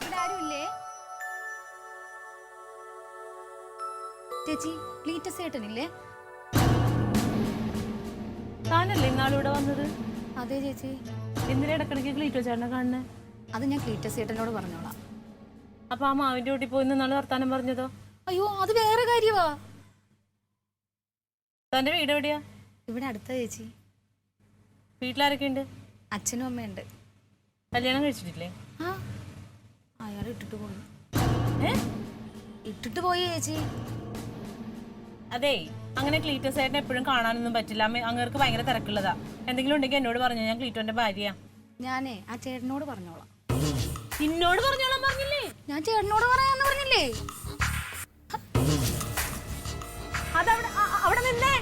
ഇവിടെ ആരുമില്ലേ? ചേച്ചി ക്ലീറ്റസ് ചേട്ടനില്ലേ? താനല്ലേ ഇന്നാളിവിടെ വന്നത്? അതെ ചേച്ചി. എന്തിനാ ഇടക്കിടയ്ക്ക് ക്ലീറ്റസ് ചേട്ടനെ കാണുന്നേ? അത് ഞാൻ ക്ലീറ്റസ് ചേട്ടനോട് പറഞ്ഞോളാം. അപ്പൊ ആ മാവിന്റെ വീട്ടിൽ പോയി നിന്നാള് വർത്താനം പറഞ്ഞതോ? അയ്യോ അത് വേറെ കാര്യവാ. തന്റെ വീട് എവിടെയാ? ഇവിടെ അടുത്ത ചേച്ചി. വീട്ടിലാരൊക്കെ ഉണ്ട്? അച്ഛനും അമ്മയുണ്ട്. കല്യാണം കഴിച്ചിട്ടില്ലേ? ആ അയാൾ ഇട്ടിട്ട് പോയി. ഇട്ടിട്ട് പോയി ചേച്ചി. അതെ, അങ്ങനെ ക്ലീറ്റസ് ചേട്ടനെ എപ്പോഴും കാണാനൊന്നും പറ്റില്ല. അങ്ങേർക്ക് ഭയങ്കര തിരക്കുള്ളതാ. എന്തെങ്കിലും ഉണ്ടെങ്കിൽ എന്നോട് പറഞ്ഞു. ഞാൻ ക്ലീറ്റോന്റെ ഭാര്യയാ. ഞാനേ ആ ചേട്ടനോട് പറഞ്ഞോളാം. നിന്നോട് പറഞ്ഞോളാം പറഞ്ഞില്ലേ? ഞാൻ ചേട്ടനോട് പറയാന്ന് പറഞ്ഞില്ലേ? അതവിടെ അവിടെ നിന്നേ.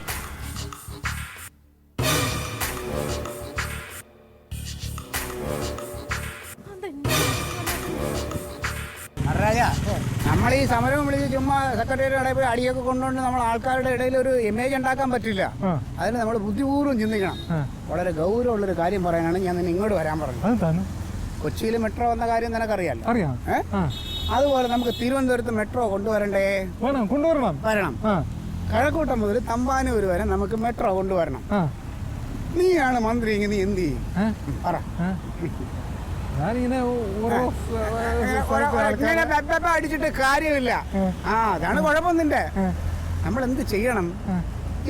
നമ്മൾ ഈ സമരം വിളിച്ച് ചുമ്മാ സെക്രട്ടേറിയറ്റ് കടയിൽ പോയി അടിയൊക്കെ കൊണ്ടുകൊണ്ട് നമ്മൾ ആൾക്കാരുടെ ഇടയിൽ ഒരു ഇമേജ് ഉണ്ടാക്കാൻ പറ്റില്ല. അതിന് നമ്മൾ ബുദ്ധിപൂർവ്വം ചിന്തിക്കണം. വളരെ ഗൗരവമുള്ളൊരു കാര്യം പറയാനാണ് ഞാൻ നിന്നെ ഇങ്ങോട്ട് വരാൻ പറഞ്ഞത്. കൊച്ചിയിൽ മെട്രോ വന്ന കാര്യം നിനക്കറിയാലോ. അതുപോലെ നമുക്ക് തിരുവനന്തപുരത്ത് മെട്രോ കൊണ്ടുവരണ്ടേ? വരണം. കഴക്കൂട്ടം മുതൽ തമ്പാനൂർ വരെ നമുക്ക് മെട്രോ കൊണ്ടുവരണം. നീയാണ് മന്ത്രി, നീ എന്ത് ചെയ്യും പറ? അടിച്ചിട്ട് കാര്യമില്ല. അതാണ് കുഴപ്പം നിന്റെ. നമ്മൾ എന്ത് ചെയ്യണം?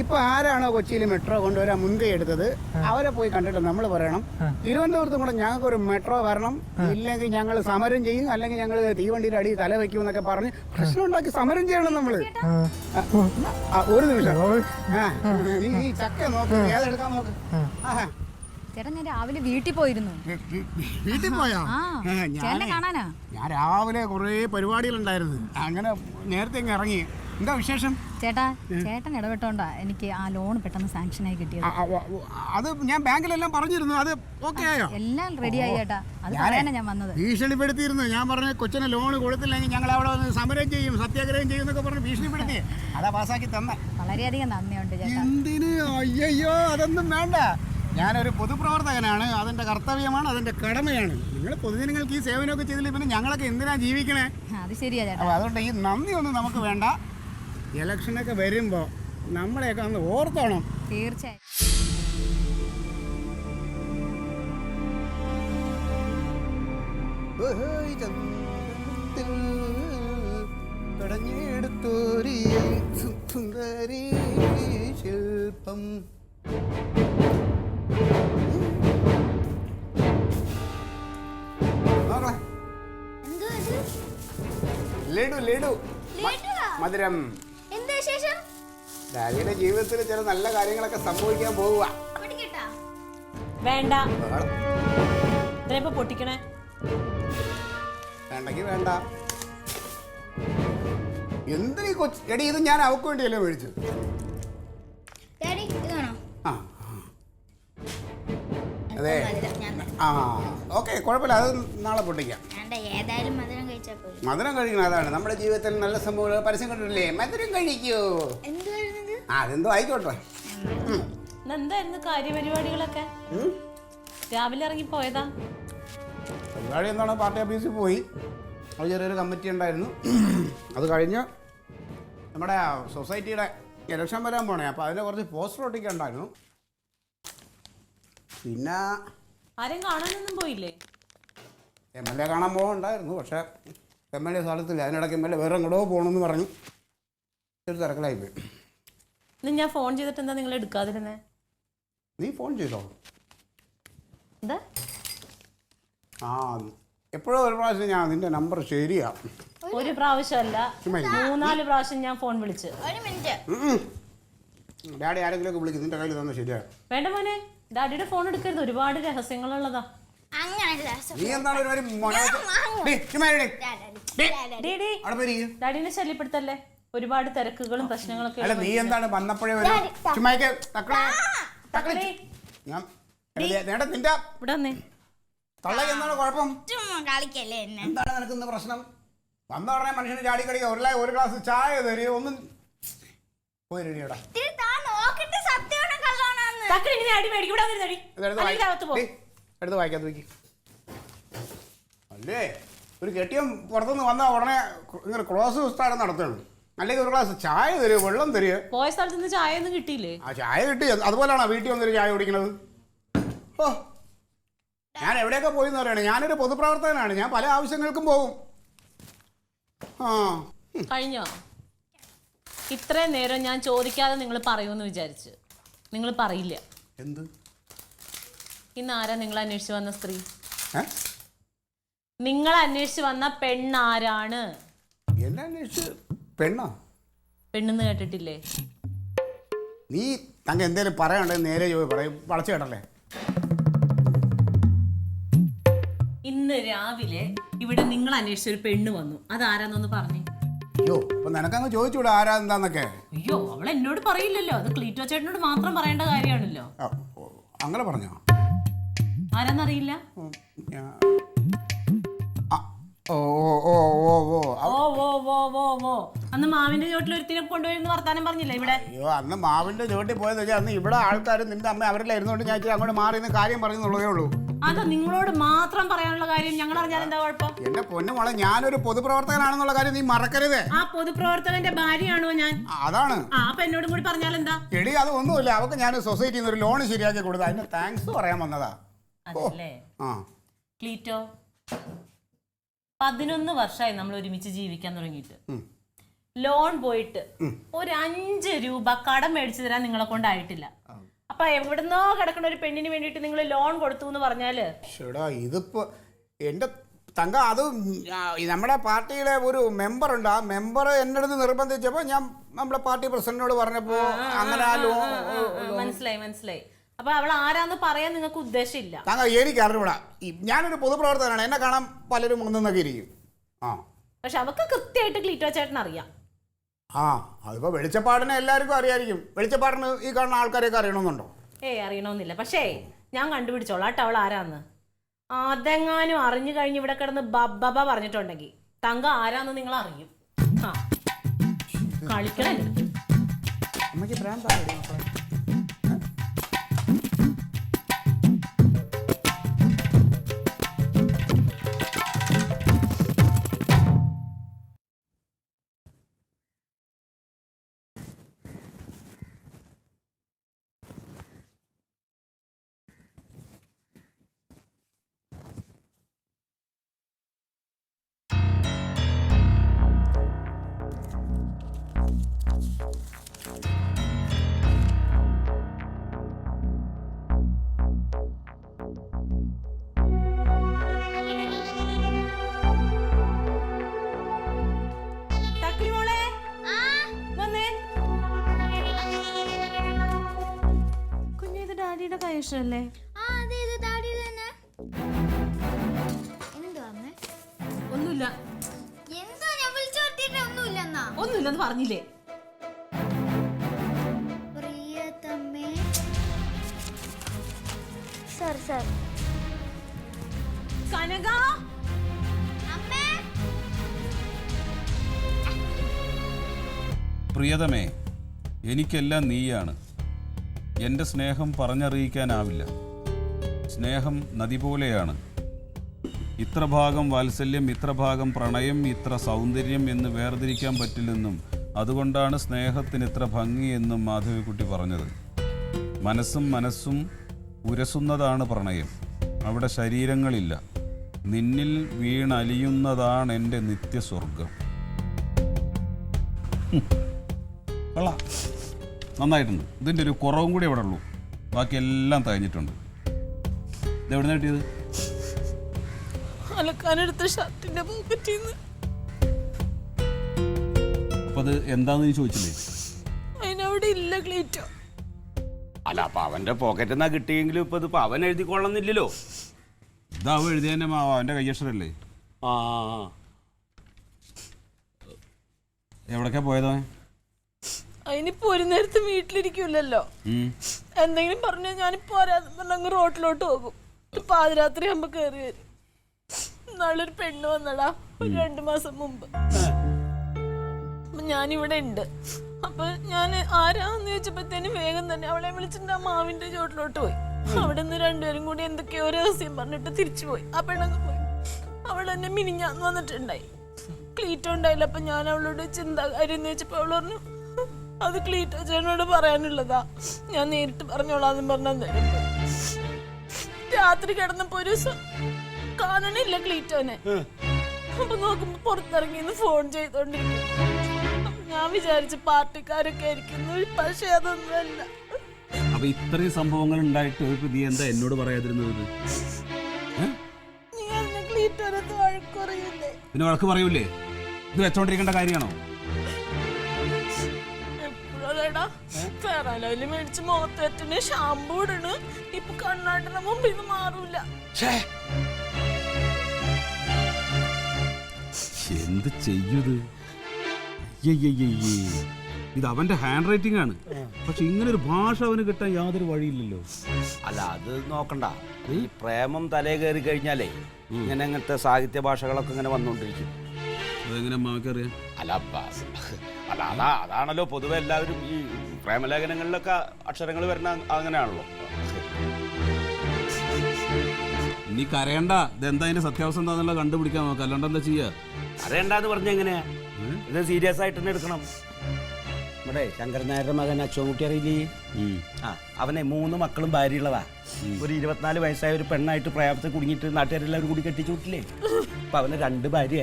ഇപ്പൊ ആരാണോ കൊച്ചിയിൽ മെട്രോ കൊണ്ടുവരാൻ മുൻകൈ എടുത്തത് അവരെ പോയി കണ്ടിട്ട് നമ്മൾ പറയണം, തിരുവനന്തപുരത്തും കൂടെ ഞങ്ങൾക്ക് ഒരു മെട്രോ വരണം, ഇല്ലെങ്കിൽ ഞങ്ങൾ സമരം ചെയ്യും, അല്ലെങ്കിൽ ഞങ്ങൾ തീവണ്ടിയുടെ അടി തല വെക്കും എന്നൊക്കെ പറഞ്ഞ് പ്രശ്നം ഉണ്ടാക്കി സമരം ചെയ്യണം നമ്മള്. ഒരു നിമിഷം, ഈ ചക്ക നോക്ക്, ഏതെടുക്കാൻ നോക്ക്. ചേട്ടാ ഞാൻ രാവിലെ വീട്ടിൽ പോയിരുന്നു. വീട്ടിൽ പോയോ? കാണാനാ. ഞാൻ രാവിലെ കുറേ പരിപാടികളുണ്ടായിരുന്നു, അങ്ങനെ നേരത്തെ ഇങ്ങ് ഇറങ്ങി. എന്താ വിശേഷം? ചേട്ടൻ ഇടപെട്ടോണ്ടാ എനിക്ക് ആ ലോൺ പെട്ടെന്ന് സാങ്ഷൻ ആയി കിട്ടിയത്. അത് ഞാൻ ബാങ്കിലെല്ലാം പറഞ്ഞിരുന്നു. അത് ഓക്കെ ആയോ? എല്ലാം റെഡിയായി ചേട്ടാ. അത് പറയാനാ ഞാൻ വന്നത്. ഭീഷണിപ്പെടുത്തിയിരുന്നു. ഞാൻ പറഞ്ഞ കൊച്ചിന് ലോൺ കൊടുത്തില്ലെങ്കിൽ ഞങ്ങൾ അവിടെ വന്ന് സമരം ചെയ്യും, സത്യാഗ്രഹം ചെയ്യും എന്നൊക്കെ പറഞ്ഞ് ഭീഷണിപ്പെടുത്തി. അതാ പാസ്സാക്കി തന്നെ. വളരെയധികം നന്ദിയുണ്ട് ചേട്ടാ. എന്തിന്? അയ്യോ അതൊന്നും വേണ്ട. ഞാനൊരു പൊതുപ്രവർത്തകനാണ്, അതെൻ്റെ കർത്തവ്യമാണ്, അതെൻ്റെ കടമയാണ്. നിങ്ങൾ പൊതുജനങ്ങൾക്ക് ഈ സേവനമൊക്കെ ചെയ്തില്ല പിന്നെ ഞങ്ങളൊക്കെ എന്തിനാ ജീവിക്കണേ? അത് ശരിയാ ചേട്ടാ. അപ്പോൾ അതുകൊണ്ട് ഈ നന്ദിയൊന്നും നമുക്ക് വേണ്ട. ഇലക്ഷനൊക്കെ വരുമ്പോൾ നമ്മളെയൊക്കെ ഒന്ന് ഓർത്തോണം. തീർച്ചയായും. ശില്പം ലഡു ലഡു മധുരം. ഡാഡിയുടെ ജീവിതത്തിൽ ചില നല്ല കാര്യങ്ങളൊക്കെ സംഭവിക്കാൻ പോവുക. വേണ്ട പൊട്ടിക്കണേ. വേണ്ടെങ്കിൽ വേണ്ട. എന്തിനീ കൊച്ചു എടി, ഇത് ഞാൻ അവക്ക് വേണ്ടിയല്ലേ മേടിച്ചു. അതെ ഓക്കെ, കുഴപ്പമില്ല, അത് നാളെ പൊട്ടിക്കാം. മധുരം കഴിക്കണം, അതാണ് നമ്മുടെ ജീവിതത്തിൽ നല്ല സംഭവം. പരസ്യം കണ്ടിട്ടില്ലേ? മധുരം കഴിക്കൂ. അതെന്തോ ആയിക്കോട്ടെ. എന്തായിരുന്നു കാര്യപരിപാടികളൊക്കെ? രാവിലെ ഇറങ്ങി പോയതാ? പരിപാടി എന്താണ്, പാർട്ടി ഓഫീസിൽ പോയി. അത് ചെറിയൊരു കമ്മിറ്റി ഉണ്ടായിരുന്നു. അത് കഴിഞ്ഞ് നമ്മുടെ സൊസൈറ്റിയുടെ ഇലക്ഷൻ വരാൻ പോണേ, അപ്പോൾ അതിനെ കുറച്ച് പോസ്റ്റർ ഒട്ടിക്കണ്ടായിരുന്നു. പിന്നെ ആരെയും കാണാനൊന്നും പോയില്ലേ? MLA കാണാൻ പോകണ്ടായിരുന്നു, പക്ഷേ MLA സ്ഥലത്തില്ല. അതിനിടയ്ക്ക് MLA വേറെ എങ്ങോട്ടോ പോകണമെന്ന് പറഞ്ഞു. ഒരു തിരക്കിലായി പോയി. ഞാൻ ഫോൺ ചെയ്തിട്ട് എന്താ നിങ്ങൾ എടുക്കാതിരുന്നേ? നീ ഫോൺ ചെയ്തോ? എന്താ? എപ്പോഴോ ഒരു പ്രാവശ്യം ഞാൻ നിന്റെ നമ്പർ ശരിയാ. ഒരു പ്രാവശ്യമല്ല, 3-4 പ്രാവശ്യം ഞാൻ ഫോൺ വിളിച്ച്. ഡാഡി ആരെങ്കിലും വിളിക്കും, നിന്റെ കയ്യിൽ തന്നെ ശരിയാ. വേണ്ട മോനെ, ഡാഡിയുടെ ഫോൺ എടുക്കരുത്, ഒരുപാട് രഹസ്യങ്ങളുള്ളതാ. ഡാഡിനെ ശല്യപ്പെടുത്തല്ലേ, ഒരുപാട് തിരക്കുകളും പ്രശ്നങ്ങളൊക്കെ. നീ എന്താണ് വന്നപ്പോഴേ എന്താണ് കുഴപ്പം? എന്താണ് നിനക്ക് പ്രശ്നം? വന്ന ഉടനെ മനുഷ്യന് ചാടി കളിക്കുക, ഒരു ഗ്ലാസ് ചായ തരും, ഒന്നും പോയി റെഡിയോടാ. എടുത്ത് വായിക്കാത്ത നോക്കി. അല്ലേ ഒരു കെട്ടിയം പുറത്തുനിന്ന് വന്നാൽ ഉടനെ ഇങ്ങനെ ക്രോസ് വിസ്താരം നടത്തുകയാണ്. അല്ലെങ്കിൽ ഒരു ഗ്ലാസ് ചായ തരുമോ, വെള്ളം തരുമോ? പോയ സ്ഥലത്ത് നിന്ന് ചായ ഒന്നും കിട്ടിയില്ലേ? ആ ചായ കിട്ടി. അതുപോലെയാണോ വീട്ടിൽ വന്നൊരു ചായ കുടിക്കുന്നത്? ഓ, ഞാൻ എവിടെയൊക്കെ പോയി എന്ന് പറയണേ. ഞാനൊരു പൊതുപ്രവർത്തകനാണ്. ഞാൻ പല ആവശ്യങ്ങൾക്കും പോകും. ആ കഴിഞ്ഞോ? ഇത്രയും നേരം ഞാൻ ചോദിക്കാതെ നിങ്ങൾ പറയുമെന്ന് വിചാരിച്ച്. നിങ്ങൾ പറയില്ല. എന്ത്? ഇന്ന് ആരാ നിങ്ങൾ അന്വേഷിച്ച് വന്ന സ്ത്രീ? നിങ്ങൾ അന്വേഷിച്ച് വന്ന പെണ്ണാരാണ്? എന്നെ അന്വേഷിച്ച് പെണ്ണോ? പെണ്ണെന്ന് കേട്ടിട്ടില്ലേ? നീ തങ്ക എന്തേലും പറയണ്ടേ നേരെ പറയും, വളച്ചു കേട്ടല്ലേ. ഇന്ന് രാവിലെ ഇവിടെ നിങ്ങൾ അന്വേഷിച്ച ഒരു പെണ്ണ് വന്നു. അതാരാന്നൊന്ന് പറഞ്ഞു. അയ്യോ, അപ്പൊ നിനക്കങ്ങ് ചോദിച്ചൂടെ ആരാ എന്താന്നൊക്കെ? അയ്യോ, അവൾ എന്നോട് പറയില്ലല്ലോ. അത് ക്ലീറ്റോ ചേട്ടനോട് മാത്രം പറയേണ്ട കാര്യമാണല്ലോ. അങ്ങനെ പറഞ്ഞോ? ആരാന്നറിയില്ല? അന്ന് മാവിന്റെ ചോട്ടിൽ ഒരുത്തിനെ കൊണ്ടുപോയിരുന്ന വർത്താനം പറഞ്ഞില്ല ഇവിടെ? അയ്യോ, അന്ന് മാവിന്റെ ചോട്ടിൽ പോയെന്ന് വെച്ചാൽ അന്ന് ഇവിടെ ആൾക്കാർ നിന്റെ അമ്മ അവരെല്ലാം ഇരുന്നോണ്ട് ഞാൻ അങ്ങോട്ട് മാറി കാര്യം പറഞ്ഞുള്ളതേ ഉള്ളൂ. അതാ നിങ്ങളോട് മാത്രം പറയാനുള്ള കാര്യം ഞങ്ങൾ അറിഞ്ഞാൽ എന്താ കുഴപ്പം? എന്റെ പൊന്നു മോളെ, ഞാനൊരു പൊതുപ്രവർത്തകനാണെന്നുള്ള കാര്യം നീ മറക്കരുത്. ആ പൊതുപ്രവർത്തകന്റെ ഭാര്യയാണോ ഞാൻ? അതാണ്. അപ്പൊ എന്നോടും കൂടി പറഞ്ഞാൽ എന്താ? എടി, അത് ഒന്നുമില്ല. അവക്ക് ഞാൻ സൊസൈറ്റിയിൽ നിന്ന് ഒരു ലോൺ ശരിയാക്കി കൊടുത്തു. അതിന് താങ്ക്സ് പറയാൻ വന്നതാ. അതല്ലേ ക്ലീറ്റോ, 11 വർഷമായി നമ്മൾ ഒരുമിച്ച് ജീവിക്കാൻ തുടങ്ങിയിട്ട്. ലോൺ പോയിട്ട് ഒരു 5 രൂപ കടം മേടിച്ചു തരാൻ നിങ്ങളെ കൊണ്ടായിട്ടില്ല. അപ്പൊ എവിടുന്നോ കിടക്കുന്ന ഒരു പെണ്ണിന് വേണ്ടിട്ട് നിങ്ങൾ ലോൺ കൊടുത്തു എന്ന് പറഞ്ഞാല് ഇതിപ്പോ എന്റെ തങ്ക, അത് നമ്മുടെ പാർട്ടിയിലെ ഒരു മെമ്പർ ഉണ്ട്. ആ മെമ്പർ എന്റെ അടുത്ത് നിർബന്ധിച്ചപ്പോ ഞാൻ നമ്മുടെ പാർട്ടി പ്രസിഡന്റിനോട് പറഞ്ഞപ്പോ അങ്ങനെ മനസ്സിലായി. അപ്പൊ അവൾ ആരാന്ന് പറയാൻ നിങ്ങൾക്ക് ഉദ്ദേശമില്ല? തങ്ക, എനിക്ക് അറിഞ്ഞൂടാ. ഞാനൊരു പൊതുപ്രവർത്തകനാണ്. എന്നെ കാണാൻ പലരും മുന്നൊക്കെ ഇരിക്കും. പക്ഷെ അവക്ക് കൃത്യമായിട്ട് ക്ലീറ്റോ ചേട്ടൻ അറിയാം. അതിപ്പോ വെളിച്ചപ്പാടിനെ എല്ലാവർക്കും അറിയായിരിക്കും. വെളിച്ചപ്പാടിന് ഈ കാണുന്ന ആൾക്കാരെയൊക്കെ അറിയണമെന്നുണ്ടോ? അറിയണമെന്നില്ല. പക്ഷേ ഞാൻ കണ്ടുപിടിച്ചോളാം കേട്ടോ അവൾ ആരാന്ന്. അതെങ്ങാനും അറിഞ്ഞു കഴിഞ്ഞ് ഇവിടെ കിടന്ന് ബബ്ബ പറഞ്ഞിട്ടുണ്ടെങ്കിൽ തങ്ക ആരാന്ന് നിങ്ങൾ അറിയും. കളിക്കണേ. ല്ലേ? ഒന്നുമില്ല ഒന്നുമില്ലെന്ന് പറഞ്ഞില്ലേ? കനക, പ്രിയതമേ, എനിക്കെല്ലാം നീയാണ്. എൻ്റെ സ്നേഹം പറഞ്ഞറിയിക്കാനാവില്ല. സ്നേഹം നദി പോലെയാണ്. ഇത്ര ഭാഗം വാത്സല്യം, ഇത്ര ഭാഗം പ്രണയം, ഇത്ര സൗന്ദര്യം എന്ന് വേർതിരിക്കാൻ പറ്റില്ലെന്നും അതുകൊണ്ടാണ് സ്നേഹത്തിന് ഇത്ര ഭംഗിയെന്നും മാധവിക്കുട്ടി പറഞ്ഞത്. മനസ്സും ഉരസുന്നതാണ് പ്രണയം. അവിടെ ശരീരങ്ങളില്ല. നിന്നിൽ വീണലിയുന്നതാണ് എൻ്റെ നിത്യസ്വർഗം. കൊള്ളാം, നന്നായിട്ടുണ്ട്. ഇതിൻ്റെ ഒരു കുറവും കൂടി അവിടെ ഉള്ളൂ. ബാക്കിയെല്ലാം തകഞ്ഞിട്ടുണ്ട്. ഇതെവിടെ നിന്ന് കിട്ടിയത്? അലക്കാനെടുത്ത ഷർട്ടിന്റെ പോക്കറ്റിൽ നിന്ന്. അപ്പൊ അത് എന്താന്ന് നീ ചോദിച്ചില്ലേ? അതിനവിടെ ഇല്ല ക്ലീറ്റോ. അല്ല, അപ്പൊ അവന്റെ പോക്കറ്റിൽ നിന്നാ കിട്ടിയെങ്കിലും ഇപ്പൊ ഇത് അവൻ എഴുതിക്കൊള്ളുന്നില്ലല്ലോ. ഇതാവും എഴുതിയതിന്റെ അവന്റെ കയ്യക്ഷരല്ലേ? എവിടേക്കാ പോയതോ? അതിനിപ്പോ ഒരു നേരത്തെ വീട്ടിലിരിക്കൂലല്ലോ. എന്തെങ്കിലും പറഞ്ഞാൽ ഞാനിപ്പോ പറഞ്ഞ റോട്ടിലോട്ട് പോകും. പാതിരാത്രി ആകുമ്പോ കയറി വരും. നാളൊരു പെണ്ണ് വന്നടാ ഒരു 2 മാസം മുമ്പ്. ഞാനിവിടെ ഉണ്ട്. അപ്പൊ ഞാൻ ആരാന്ന് ചോദിച്ചപ്പോഴത്തേന് വേഗം തന്നെ അവളെ വിളിച്ചിട്ട് ആ മാവിന്റെ ചോട്ടിലോട്ട് പോയി. അവിടെ നിന്ന് 2 പേരും കൂടി എന്തൊക്കെയോ രഹസ്യം പറഞ്ഞിട്ട് തിരിച്ചു പോയി. ആ പെണ്ണങ്ങ് പോയി. അവൾ എന്നെ മിനിഞ്ഞാന്ന് വന്നിട്ടുണ്ടായി. ക്ലീറ്റോ ഉണ്ടായില്ല. അപ്പൊ ഞാൻ അവളോട് ചിന്താ കാര്യം വെച്ചപ്പോ അവള് പറഞ്ഞു അത് ക്ലീറ്റോ ചേട്ടനോട് പറയാനുള്ളതാ, ഞാൻ നേരിട്ട് പറഞ്ഞോളാന്ന് പറഞ്ഞ. രാത്രി കിടന്നപ്പോ ഒരു കാണണില്ല ക്ലീറ്റോനെ. അപ്പൊ നോക്കുമ്പോ പുറത്തിറങ്ങിന്ന് ഫോൺ ചെയ്തോണ്ടിരിക്കും. ഞാൻ വിചാരിച്ചു പാർട്ടിക്കാരൊക്കെ ആയിരിക്കുന്നു, പക്ഷെ അതൊന്നുമല്ല. അപ്പൊ ഇത്രയും സംഭവങ്ങൾ ഉണ്ടായിട്ട് നീ എന്താ എന്നോട് പറയാതിരുന്നത്? പിന്നെ വഴക്ക് പറയൂലേ? ഇത് വെച്ചോണ്ടിരിക്കേണ്ട കാര്യമാണോ? എപ്പോഴാടാ ഫെറാലോയില് മേടിച്ച് മുഖത്തേറ്റിന് ഷാമ്പൂ ഇടണ്. ഇപ്പൊ കണ്ണാട്ടിന് മുമ്പ് ഇത് മാറൂല. എന്ത് ചെയ്യൂത്? ഇത് അവന്റെ ഹാൻഡ് റൈറ്റിംഗ് ആണ്. പക്ഷെ ഇങ്ങനെ ഒരു ഭാഷ അവന് കിട്ടാൻ യാതൊരു വഴിയില്ലല്ലോ. അല്ല, അത് നോക്കണ്ട. ഈ പ്രേമം തലേ കയറി കഴിഞ്ഞാലേ ഇങ്ങനെ അങ്ങനത്തെ സാഹിത്യ ഭാഷകളൊക്കെ ഇങ്ങനെ വന്നുകൊണ്ടിരിക്കും. അതെങ്ങനെ അമ്മാവക്കറിയാം? അതാണല്ലോ പൊതുവെ എല്ലാവരും ഈ പ്രേമലേഖനങ്ങളിലൊക്കെ അക്ഷരങ്ങൾ വരുന്ന അങ്ങനെയാണല്ലോ. നീ കരയണ്ട. ഇതെന്താ അതിന്റെ സത്യാവസ്ഥ എന്താന്നുള്ള കണ്ടുപിടിക്കാൻ നോക്കാം. അല്ലാണ്ട് എന്താ ചെയ്യാ? കരയണ്ടെന്ന് പറഞ്ഞ എങ്ങനെയാ? ഇത് സീരിയസ് ആയിട്ട് തന്നെ എടുക്കണം. ഇവിടെ ശങ്കരൻ നായരുടെ മകൻ അച്ചോൻകുട്ടി അറിയില്ലേ? അവനെ 3 മക്കളും ഭാര്യയുള്ളതാ. ഒരു 24 വയസ്സായ ഒരു പെണ്ണായിട്ട് പ്രയാസത്തിൽ കുടുങ്ങിയിട്ട് നാട്ടുകാരെല്ലാവരും കൂടി കെട്ടിച്ചു വിട്ടില്ലേ? അപ്പൊ അവന് 2 ഭാര്യ.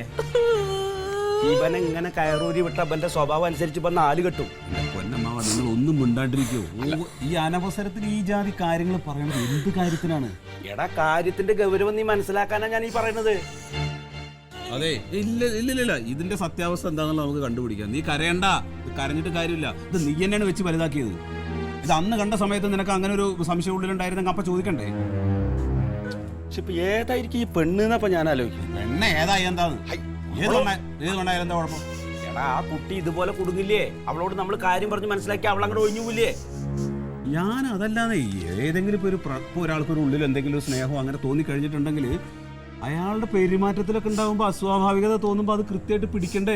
ഇവനെ ഇങ്ങനെ കയറൂരി വിട്ട അവന്റെ സ്വഭാവം അനുസരിച്ച് ഇപ്പൊ 4 കെട്ടും. പൊന്നമ്മാവ, നിങ്ങൾ ഒന്നും മിണ്ടാണ്ടിരിക്കോ? ഈ അനവസരത്തിൽ ഈ ജാതി കാര്യങ്ങൾ പറയണത് എന്ത് കാര്യത്തിനാണ്? എടാ, കാര്യത്തിന്റെ ഗൗരവം നീ മനസ്സിലാക്കാനാ ഞാൻ ഈ പറയുന്നത്. അതെ, ഇല്ല, ഇതിന്റെ സത്യാവസ്ഥ എന്താണെന്നുള്ള നമുക്ക് കണ്ടുപിടിക്കാം. നീ കരയണ്ട. കരഞ്ഞിട്ട് കാര്യമില്ല. ഇത് നീ തന്നെയാണ് വെച്ച് വലുതാക്കിയത്. ഇത് അന്ന് കണ്ട സമയത്ത് നിനക്ക് അങ്ങനെ ഒരു സംശയം ഉള്ളിലുണ്ടായിരുന്നെങ്കിൽ അപ്പൊ ചോദിക്കണ്ടേ? പക്ഷെ ഇപ്പൊ ഏതായിരിക്കും ഈ പെണ്ണ് എന്നപ്പോ ഞാൻ ആലോചിക്കും. പെണ്ണ ഏതായി എന്താന്ന്? ഏത് കൊണ്ടായാലും എന്താ കുഴപ്പം? എടാ, ആ കുട്ടി ഇതുപോലെ കുടുങ്ങില്ലേ? അവളോട് നമ്മൾ കാര്യം പറഞ്ഞ് മനസ്സിലാക്കി അവൾ അങ്ങോട്ട് ഒഴിഞ്ഞു പോയില്ലേ? ഞാൻ അതല്ലാതെ ഏതെങ്കിലും ഇപ്പൊ ഒരാൾക്കൊരു ഉള്ളിൽ എന്തെങ്കിലും ഒരു സ്നേഹം അങ്ങനെ തോന്നി കഴിഞ്ഞിട്ടുണ്ടെങ്കിൽ അയാളുടെ പെരുമാറ്റത്തിലൊക്കെ ഉണ്ടാവുമ്പോ അസ്വാഭാവികത തോന്നുമ്പോ അത് കൃത്യമായിട്ട് പിടിക്കണ്ടേ?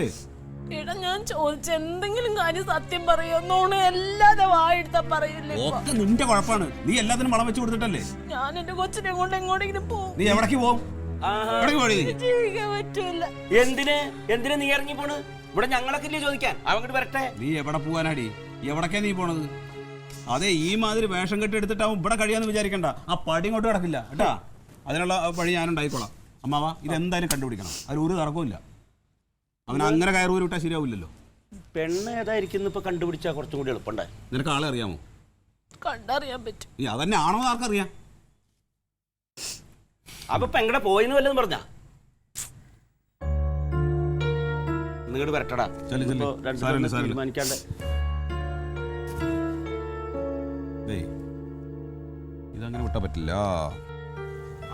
എടാ, ഞാൻ ചോദിച്ച എന്തെങ്കിലും കാര്യം സത്യം പറയുന്നോണ് എല്ലാതെ വായെടുത്താ പറയില്ലേ? ഒക്കെ നിന്റെ കുഴപ്പമാണ്. നീ എല്ലാത്തിനും വളം വെച്ച് കൊടുത്തിട്ടല്ലേ? ഞാൻ എന്റെ കൊച്ചിനെ കൊണ്ട് എങ്ങോട്ടെങ്കിലും പോകും. നീ എവിടേക്ക് പോകും? ജീവിക്കാൻ പറ്റൂല. എന്തിനാ നീ ഇറങ്ങി പോണ്? ഇവിടെ ഞങ്ങളൊക്കെ ഇല്ലേ ചോദിക്കാൻ? അവങ്ങോട്ട് വരട്ടെ. നീ എവിടെ പോവാനാടി? എവിടേക്കാ നീ പോണത്? അതെ, ഈ മാതിരി വേഷം കെട്ടി എടുത്തിട്ടാവും ഇവിടെ കഴിയാന്ന് വിചാരിക്കണ്ട. ആ പടി ഇങ്ങോട്ട് കിടക്കില്ല കേട്ടാ. അതിനുള്ള വഴി ഞാനുണ്ടായിക്കോളാം. അമ്മാവ, ഇതെന്തായാലും കണ്ടുപിടിക്കണം. അതിൽ ഒരു തർക്കമില്ല. അവൻ അങ്ങനെ കയറൂരി വിട്ടാൽ ശരിയാവില്ലല്ലോ. പെണ്ണ് ഏതായിരിക്കും ഇപ്പൊ കണ്ടുപിടിച്ചാൽ കുറച്ചും കൂടി എളുപ്പമുണ്ടായി. നിനക്ക് ആളെ അറിയാമോ? കണ്ടറിയാൻ പറ്റും. ഈ അതന്നെ ആണോ ആർക്കറിയാം? അപ്പൊ എങ്ങടെ പോയിന്ന് വല്ലതും പറഞ്ഞാ? നിങ്ങോട്ട് വരട്ടടാ. തീരുമാനിക്കാണ്ട് ഇതങ്ങനെ വിട്ടാ പറ്റില്ല.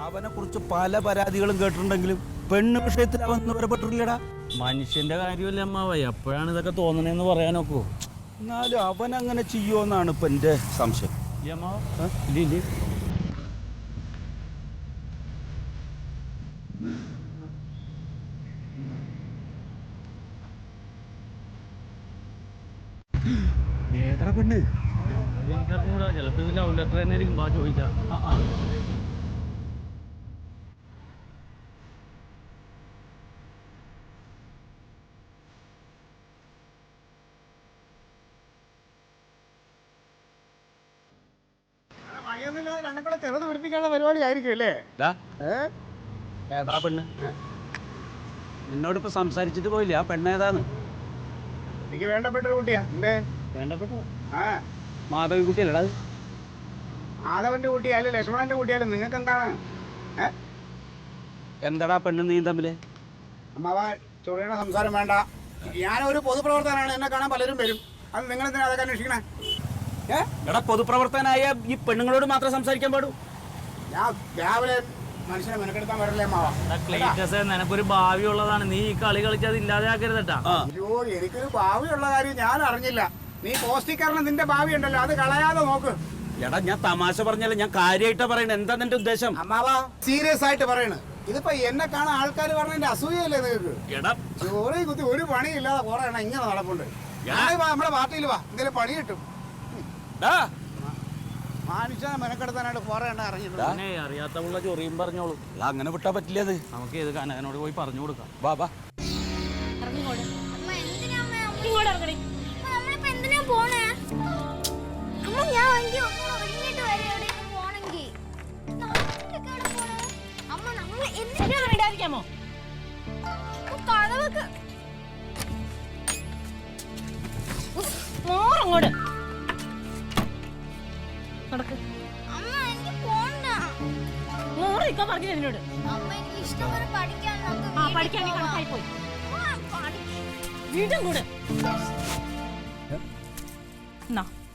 അവനെ കുറിച്ച് പല പരാതികളും കേട്ടിട്ടുണ്ടെങ്കിലും പെണ്ണ് വിഷയത്തിൽ അവൻ വരപ്പെട്ടില്ലടാ. മനുഷ്യന്റെ കാര്യമല്ലേ അമ്മാവ, എപ്പോഴാണ് ഇതൊക്കെ തോന്നണേന്ന് പറയാനൊക്കോ? എന്നാലും അവൻ അങ്ങനെ ചെയ്യുമോന്നാണ് ഇപ്പൊ എന്റെ സംശയം. ഇല്ല ഏതാ പെണ്ണ്? ചിലപ്പോ ലവ് ലെറ്റർ തന്നെ ആയിരിക്കും ചോദിക്കാം. ചെറുത് പിടിപ്പിക്കാനുള്ള പരിപാടി ആയിരിക്കും അല്ലേ? ഏതാ പെണ്ണ്? നിന്നോടിപ്പോ സംസാരിച്ചിട്ട് പോയില്ലേ? ആ പെണ്ണ് ഏതാന്ന്? എനിക്ക് വേണ്ടപ്പെട്ട കുട്ടിയാ. വേണ്ടപ്പെട്ട മാധവി കുട്ടിയല്ലടാ? മാധവന്റെ കുട്ടിയായാലും ലക്ഷ്മണന്റെ കുട്ടിയായാലും നിങ്ങൾക്ക് എന്താണ്? എന്താടാ പെണ്ണ് നീ തമ്മില്? അമ്മാവ, ചൊറിയണ സംസാരം വേണ്ട. ഞാനൊരു പൊതുപ്രവർത്തകനാണ്. എന്നെ കാണാൻ പലരും വരും. അത് നിങ്ങൾ എന്തിനാ അതൊക്കെ അന്വേഷിക്കണേ? എടാ, പൊതുപ്രവർത്തകനായ ഈ പെണ്ണുങ്ങളോട് മാത്രം സംസാരിക്കാൻ പാടൂ. ഞാൻ രാവിലെ മനുഷ്യനെ മെനക്കെടുത്താൻ വരല്ലേ അമ്മാവ? നിനക്കൊരു ഭാവി ഉള്ളതാണ്. നീ ഈ കളി കളിച്ചത് ഇല്ലാതെ ആക്കരുതട്ടാ. അയ്യോ, എനിക്കൊരു ഭാവിയുള്ള കാര്യം ഞാൻ അറിഞ്ഞില്ല. നീ പോസ്റ്റിക്കാരന് നിന്റെ ഭാവി ഉണ്ടല്ലോ, അത് കളയാതെ നോക്ക്. എടാ, ഞാൻ തമാശ പറഞ്ഞല്ലേ, ഞാൻ കാര്യമായിട്ടാ പറയണേ. എന്താ നിന്റെ ഉദ്ദേശം? അമ്മാവ, സീരിയസ് ആയിട്ട് പറയണ്. ഇതിപ്പോ എന്നെ കാണാൻ ആൾക്കാർ പറഞ്ഞതിന്റെ അസൂയല്ലേ നിങ്ങൾക്ക്? എടാ, ചോറി കുത്തി ഒരു പണിയില്ലാതെ കുറെ എണ്ണം ഇങ്ങനെ നടപ്പുണ്ട്. നമ്മുടെ പാർട്ടിയിൽ വാ, എന്തെങ്കിലും പണി കിട്ടും. മനുഷ്യനെ മെനക്കെടുത്താനായിട്ട് കുറെ എണ്ണം ഇറങ്ങിയിട്ടുണ്ട്. പിന്നെ അറിയാത്തവളുള്ള ചൊറിയും പറഞ്ഞോളൂ. അങ്ങനെ വിട്ടാ പറ്റില്ല അത്. നമുക്ക് ഏത് കനകനോട് പോയി പറഞ്ഞു കൊടുക്കാം. വാ വാ. ഇങ്ങോട്ട് ഇറങ്ങണേ. നമ്മളിപ്പോ എന്തിനാ പോണേ? അമ്മ ഞാൻ വണ്ടി ഒരുങ്ങിട്ട് വരെ എവിടെയെങ്കിലും പോണെങ്കി അമ്മ നമ്മൾ എന്തിനാ ഇടാതിരിക്കാമോ? കഥവൊക്കെ അങ്ങോട്ട് നടക്ക്. അമ്മ എനിക്ക് പോണ്ട. മോറിക്കാൻ പറഞ്ഞു എന്നോട്. അമ്മ എനിക്ക് ഇഷ്ടംപോലെ പഠിക്കാൻ പഠിക്കാൻ കണക്കായി പോയി. വീണ്ടും കൂടെ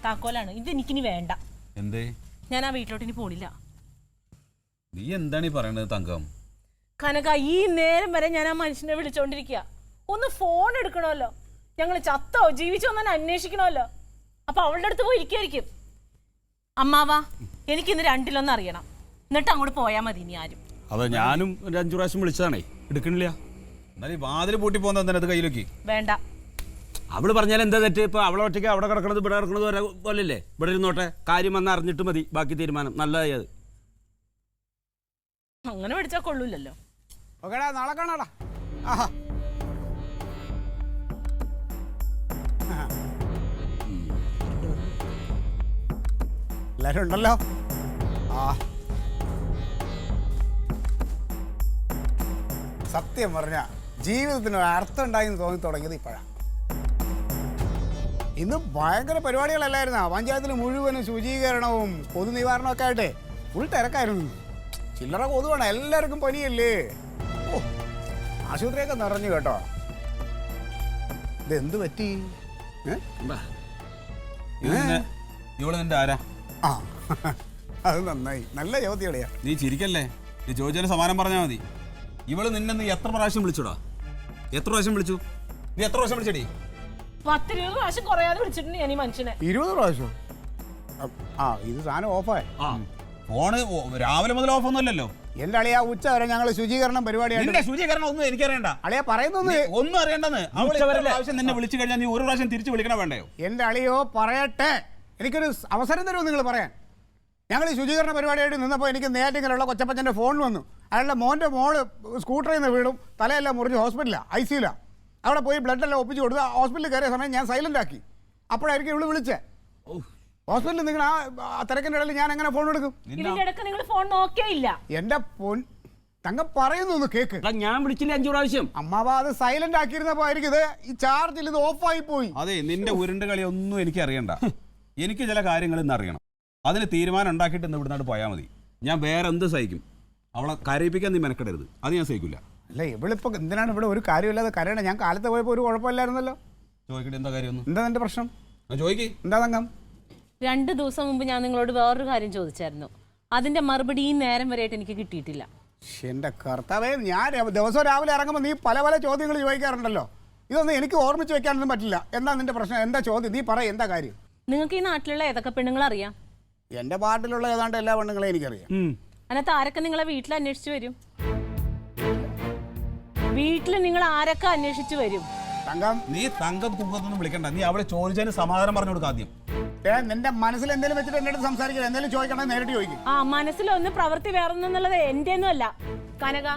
താക്കോലാണ് ഇത്. എനിക്കിനി വേണ്ട. എന്തേ ഞാൻ ആ വീട്ടിലോട്ട് ഇനി പോണില്ല. നീ എന്താണ് ഈ പറയണത് തങ്കം? കനക, ഈ നേരം വരെ ഞാൻ ആ മനുഷ്യനെ വിളിച്ചോണ്ടിരിക്കുക. ഒന്ന് ഫോൺ എടുക്കണമല്ലോ. ഞങ്ങൾ ചത്തോ ജീവിച്ചോ എന്ന് അന്വേഷിക്കണമല്ലോ. അപ്പൊ അവളുടെ അടുത്ത് പോയി ഇരിക്കുമായിരിക്കും. അമ്മാവാ, എനിക്കിന്ന് രണ്ടിലൊന്നും അറിയണം. എന്നിട്ട് അങ്ങോട്ട് പോയാൽ മതി. ഇനി ആരും അതെ, ഞാനും ഒരു 5 പ്രാവശ്യം വിളിച്ചതാണേ, എടുക്കണില്ല. എന്നാൽ ഈ വാതിൽ പൂട്ടി പോകുന്ന എന്തിനത് കയ്യിലേക്ക്? വേണ്ട. അവള് പറഞ്ഞാൽ എന്താ തെറ്റ്? ഇപ്പൊ അവളെ ഒറ്റയ്ക്ക് അവിടെ കിടക്കണത് ഇവിടെ കിടക്കണത് പോലല്ലേ? ഇവിടെ ഇരുന്നോട്ടെ, കാര്യം വന്ന് അറിഞ്ഞിട്ട് മതി ബാക്കി തീരുമാനം. നല്ലതായി അത്. അങ്ങനെ പഠിച്ചാൽ കൊള്ളൂലല്ലോ. ഓക്കേടാ, നാളെ കാണാടാ. ആഹാ, എല്ലാരും ഉണ്ടല്ലോ. ആ, സത്യം പറഞ്ഞ ജീവിതത്തിന് ഒരു അർത്ഥം ഉണ്ടായിന്ന് തോന്നി തുടങ്ങിയത് ഇപ്പോഴാണ്. ഇന്ന് ഭയങ്കര പരിപാടികളല്ലായിരുന്ന പഞ്ചായത്തിൽ മുഴുവനും ശുചീകരണവും കൊതു നിവാരണവും ഒക്കെ ആയിട്ട് ഫുൾ തിരക്കായിരുന്നു. ചില്ലറ കൊതുവാണ്, എല്ലാവർക്കും പനിയല്ലേ. ഓ, ആശുപത്രിയൊക്കെ നിറഞ്ഞു കേട്ടോ. ഇതെന്ത് പറ്റി? ഇവള് നിന്റെ ആരാ? ആ, അത് നന്നായി. നല്ല ചോദ്യവിടെയാ. നീ ചിരിക്കല്ലേ, നീ ചോദിച്ചതിന് സമാനം പറഞ്ഞാൽ മതി. ഇവള് നിന്നെ എത്ര പ്രാവശ്യം വിളിച്ചോടാ? എത്ര പ്രാവശ്യം വിളിച്ചു? നീ എത്ര പ്രാവശ്യം വിളിച്ചടി? 10-20 പ്രാവശ്യം കുറയാതെ വിളിച്ചിട്ടുണ്ട് ഞാൻ ഈ മനുഷ്യനെ. 20 പ്രാവശ്യം? ആ, ഇത് സാധനം ഓഫായി. ഫോണ് രാവിലെ മുതൽ ഓഫ് ഒന്നും അല്ലല്ലോ. എന്റെ അളിയാ, ഉച്ച വരെ ഞങ്ങൾ ശുചീകരണം പരിപാടിയായിട്ട്. ശുചീകരണം ഒന്നും എനിക്കറിയണ്ട. അളിയാ പറയുന്നൊന്നും ഒന്നും അറിയണ്ടെന്ന്. പ്രാവശ്യം നിന്നെ വിളിച്ചു കഴിഞ്ഞാൽ നീ ഒരു പ്രാവശ്യം തിരിച്ചു വിളിക്കണ വേണ്ടയോ? എന്റെ അളിയോ പറയട്ടെ, എനിക്കൊരു അവസരം തരുമോ നിങ്ങൾ പറയാൻ? ഞങ്ങൾ ഈ ശുചീകരണ പരിപാടിയായിട്ട് നിന്നപ്പോൾ എനിക്ക് നേരിട്ടിങ്ങനെയുള്ള കൊച്ചപ്പച്ചൻ്റെ ഫോൺ വന്നു. അയാളുടെ മോൻ്റെ മോള് സ്കൂട്ടറിൽ നിന്ന് വീടും തലയെല്ലാം മുറിഞ്ഞ് ഹോസ്പിറ്റലാണ്, ICUലാണ്. അവിടെ പോയി ബ്ലഡെല്ലാം ഒപ്പിച്ച് കൊടുത്ത് ഹോസ്പിറ്റലിൽ കയറിയ സമയം ഞാൻ സൈലൻ്റ് ആക്കി. അപ്പോഴായിരിക്കും ഇവള് വിളിച്ചേ. ഹോസ്പിറ്റലിൽ നിങ്ങൾ ആ തിരക്കിൻ്റെ ഇടയിൽ ഞാൻ എങ്ങനെ ഫോൺ എടുക്കും? ഇതിന്റെ ഇടയ്ക്ക് നിങ്ങൾ ഫോൺ നോക്കിയില്ല. എന്റെ ഫോൺ തങ്കം പറയുന്നു കേക്ക്. ഞാൻ വിളിച്ചില്ല 5 പ്രാവശ്യം. അമ്മാവ അത് സൈലന്റ് ആക്കിയിരുന്നപ്പോ ആയിരിക്കും ഇത് ഈ ചാർജിൽ ഇത് ഓഫായി പോയി. അതെ, നിന്റെ ഉരുണ്ട് കളി ഒന്നും എനിക്ക് അറിയണ്ട. എനിക്ക് ചില കാര്യങ്ങൾ ഇന്ന് അറിയണം. അതിന് തീരുമാനം ഉണ്ടാക്കിയിട്ട് ഇന്ന് ഇവിടുന്ന് പോയാൽ മതി. ഞാൻ വേറെ എന്ത് സഹിക്കും. അവളെ കരയിപ്പിക്കാൻ നീ മെനക്കെടരുത്. അത് ഞാൻ സഹിക്കില്ല. അല്ല, ഇവളിപ്പോ എന്തിനാണ് ഇവിടെ ഒരു കാര്യമില്ലാതെ കരയണേ? ഞാൻ കാലത്ത് പോയപ്പോൾ ഒരു കുഴപ്പമില്ലായിരുന്നല്ലോ. ചോദിക്കട്ടെ, എന്താ കാര്യം? എന്താ നിന്റെ പ്രശ്നം? ചോദിക്കേ. എന്താ തങ്കം? 2 ദിവസം മുമ്പ് ഞാൻ നിങ്ങളോട് വേറൊരു കാര്യം ചോദിച്ചായിരുന്നു. അതിന്റെ മറുപടി ഈ നേരം വരെയായിട്ട് എനിക്ക് കിട്ടിയിട്ടില്ല. എന്റെ കർത്താവേ, ഞാൻ ദിവസം രാവിലെ ഇറങ്ങുമ്പോൾ നീ പല പല ചോദ്യങ്ങൾ ചോദിക്കാറുണ്ടല്ലോ. ഇതൊന്നും എനിക്ക് ഓർമ്മിച്ച് വെക്കാനൊന്നും പറ്റില്ല. എന്താ നിന്റെ പ്രശ്നം? എന്താ ചോദ്യം? നീ പറ, എന്താ കാര്യം? നിങ്ങൾക്ക് ഈ നാട്ടിലുള്ള ഏതൊക്കെ പെണ്ണുങ്ങൾ അറിയാം? എന്റെ പാട്ടിലുള്ള ഏതാണ്ട് എല്ലാ പെണ്ണുങ്ങളെയും എനിക്കറിയാം. അതിനകത്ത് ആരൊക്കെ നിങ്ങളെ വീട്ടിൽ അന്വേഷിച്ചു വരും? വീട്ടിൽ നിങ്ങൾ ആരൊക്കെ അന്വേഷിച്ചു വരും? തങ്കം, നീ തങ്കം കുങ്കത്തൊന്നും വിളിക്കണ്ട. നീ അവളെ ചോദിച്ചതിന് സമാധാനം പറഞ്ഞു കൊടുക്കുക ആദ്യം. നിന്റെ മനസ്സിൽ എന്തെങ്കിലും വെച്ചിട്ട് എന്റെ അടുത്ത് സംസാരിക്കണം. എന്തെങ്കിലും ചോദിക്കണമെങ്കിൽ നേരിട്ട് ചോദിക്കും. ആ, മനസ്സിലൊന്ന് പ്രവൃത്തി വേറൊന്നുള്ളത് എന്റെ ഒന്നും അല്ല. കനക,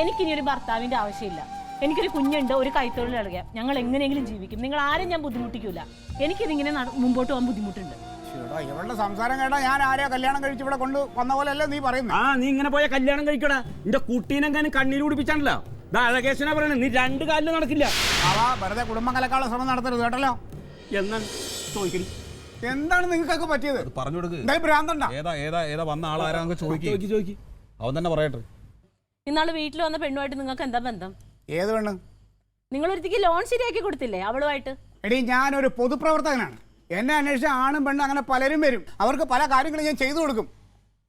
എനിക്കിനി ഒരു ഭർത്താവിന്റെ ആവശ്യമില്ല. എനിക്കൊരു കുഞ്ഞുണ്ട്, ഒരു കൈത്തൊഴിൽ അറിയാം. ഞങ്ങൾ എങ്ങനെയെങ്കിലും ജീവിക്കും. നിങ്ങൾ ആരും ഞാൻ ബുദ്ധിമുട്ടിക്കൂല. എനിക്കിതിങ്ങനെ മുമ്പോട്ട് പോകാൻ ബുദ്ധിമുട്ടുണ്ട്. ഇവളുടെ സംസാരം കേട്ടാ ഞാൻ ആരെയോ കല്യാണം കഴിച്ച് ഇവിടെ കൊണ്ട് വന്ന പോലെ അല്ലേ നീ പറയുന്നത്? ആ, നീ ഇങ്ങനെ പോയ കല്യാണം കഴിക്കടാ. നിന്റെ കുട്ടീനെങ്ങാനും കണ്ണീര് കുടിപ്പിച്ചാണല്ലോ. അഴകേശനാ പറയണേ, നീ 2 കാലിലും നടക്കില്ല. അവ വെറുതെ കുടുംബം കലക്കാനുള്ള ശ്രമം നടത്തരുത് കേട്ടല്ലോ. എന്നാണ് ചോദിക്കണി? എന്താണ് നിങ്ങൾക്കൊക്കെ പറ്റിയത്? പറഞ്ഞു കൊടുക്ക്. എന്തായാലും ഭ്രാന്തണ്ട. ഏതാ വന്ന ആളാരാന്നൊക്കെ ചോദിക്കും. അവൻ തന്നെ പറയട്ടെ. ഇന്നാള് വീട്ടിൽ വന്ന പെണ്ണുമായിട്ട് നിങ്ങൾക്ക് എന്താ ബന്ധം? ഏത് പെണ്ണ്? നിങ്ങൾ ഒരുത്തിക്ക് ലോൺ ശരിയാക്കി കൊടുത്തില്ലേ അവളുമായിട്ട്? എടീ, ഞാനൊരു പൊതുപ്രവർത്തകനാണ്. എന്നെ അന്വേഷിച്ച ആണും പെണ്ണും അങ്ങനെ പലരും വരും. അവർക്ക് പല കാര്യങ്ങളും ഞാൻ ചെയ്തു കൊടുക്കും.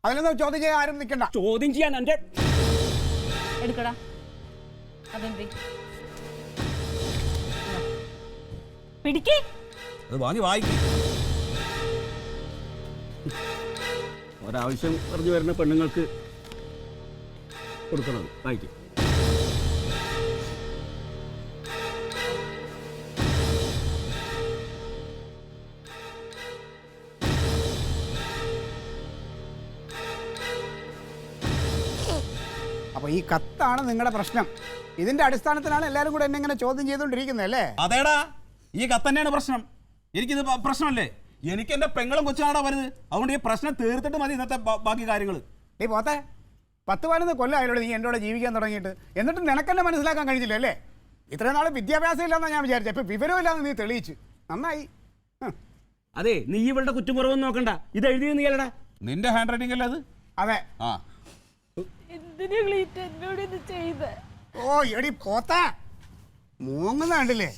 അതിലൊന്നും ചോദ്യം ചെയ്യാൻ ആരും നിൽക്കണ്ട. ചോദ്യം ചെയ്യാൻ എന്റെ എടുക്കടാ. അതെന്തി പിടിക്കേ. അത് വാങ്ങി വായിക്കും. ഒരാവശ്യം പറഞ്ഞു വരുന്ന പെണ്ണുങ്ങൾക്ക് കൊടുക്കണം. വായിക്കും. അപ്പോൾ ഈ കത്താണ് നിങ്ങളുടെ പ്രശ്നം. ഇതിൻ്റെ അടിസ്ഥാനത്തിലാണ് എല്ലാവരും കൂടെ എന്നെ ഇങ്ങനെ ചോദ്യം ചെയ്തുകൊണ്ടിരിക്കുന്നത് അല്ലേ? അതേടാ, ഈ കത്ത് തന്നെയാണ് പ്രശ്നം. എനിക്കിത് പ്രശ്നമല്ലേ? എനിക്ക് എൻ്റെ പെങ്ങളും കൊച്ചാടാ വരുന്നത്. അതുകൊണ്ട് ഈ പ്രശ്നം തീർത്തിട്ട് മതി ഇന്നത്തെ ബാക്കി കാര്യങ്ങൾ. നീ പോത്തെ 10-15 കൊല്ലമായാലും നീ എൻ്റെ കൂടെ ജീവിക്കാൻ തുടങ്ങിയിട്ട്, എന്നിട്ട് നിനക്കെന്നെ മനസ്സിലാക്കാൻ കഴിഞ്ഞില്ല അല്ലേ? ഇത്രയും നാൾ വിദ്യാഭ്യാസം ഇല്ലാന്നാണ് ഞാൻ വിചാരിച്ചത്. ഇപ്പം വിവരമില്ലാന്ന് നീ തെളിയിച്ചു. നന്നായി. അതെ, നീ ഇവളുടെ കുറ്റം കുറവൊന്നും നോക്കണ്ട. ഇത് എഴുതിയത് നീ അല്ലടാ. നിന്റെ ഹാൻഡ് റൈറ്റിംഗ് അല്ലേ അത്? അതെ. ആ, എന്തിനാ ക്ലീറ്റ് എന്നോട് ഇത് ചെയ്തേ? ഓ എടി പോത്ത മൂങ്ങുന്ന കണ്ടില്ലേ?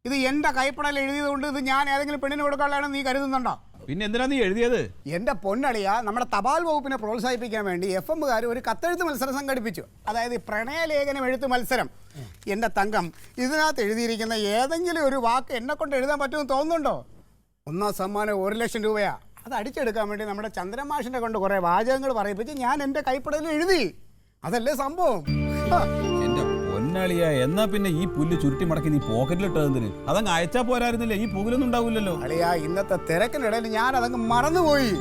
ഇത് എൻ്റെ കൈപ്പടയിൽ എഴുതിയത് കൊണ്ട് ഇത് ഞാൻ ഏതെങ്കിലും പെണ്ണിന് കൊടുക്കാനുള്ളതാണെന്ന് നീ കരുതുന്നുണ്ടോ? പിന്നെ എന്തിനാ നീ എഴുതിയത്? എൻ്റെ പൊന്നളിയ, നമ്മുടെ തപാൽ വകുപ്പിനെ പ്രോത്സാഹിപ്പിക്കാൻ വേണ്ടി FM-കാർ ഒരു കത്തെഴുത്ത് മത്സരം സംഘടിപ്പിച്ചു. അതായത് പ്രണയലേഖനം എഴുത്ത് മത്സരം. എൻ്റെ തങ്കം, ഇതിനകത്ത് എഴുതിയിരിക്കുന്ന ഏതെങ്കിലും ഒരു വാക്ക് എന്നെ കൊണ്ട് എഴുതാൻ പറ്റുമെന്ന് തോന്നുന്നുണ്ടോ? ഒന്നാം സമ്മാനം 1 ലക്ഷം രൂപയാ. അത് അടിച്ചെടുക്കാൻ വേണ്ടി നമ്മുടെ ചന്ദ്രമാഷിനെ കൊണ്ട് കുറേ വാചകങ്ങൾ പറയിപ്പിച്ച് ഞാൻ എൻ്റെ കൈപ്പടയിൽ എഴുതി. അതല്ലേ സംഭവം. എന്റെ പൊന്നളിയ, എന്നാ പിന്നെ ഈ പുല്ല് ചുരുട്ടി മടക്കി നീ പോക്കറ്റിലിട്ടതിന് അതങ്ങ് അയച്ചാ പോരായിരുന്നില്ലേ? ഈ പുകലൊന്നും ഉണ്ടാവില്ലല്ലോ. അളിയാ, ഇന്നത്തെ തിരക്കിനിടയിൽ ഞാൻ അതങ്ങ് മറന്നുപോയി.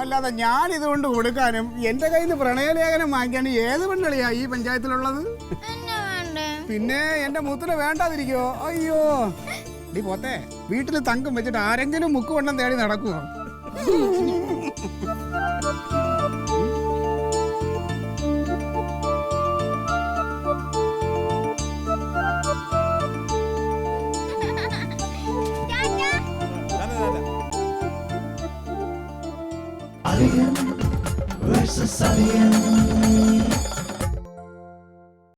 അല്ലാതെ ഞാൻ ഇതുകൊണ്ട് കൊടുക്കാനും എൻ്റെ കയ്യിൽ നിന്ന് പ്രണയലേഖനം വാങ്ങിക്കാനും ഏത് പെണ്ണളിയാ ഈ പഞ്ചായത്തിലുള്ളത്? എന്നെ വേണ്ടേ? പിന്നെ എൻ്റെ മൂത്തിനെ വേണ്ടാതിരിക്കോ? അയ്യോ നീ പോത്തെ, വീട്ടിൽ തങ്കം വെച്ചിട്ട് ആരെങ്കിലും മുക്കുവണ്ണം തേടി നടക്കുവോ? ടാറ്റാ. Versus Alien.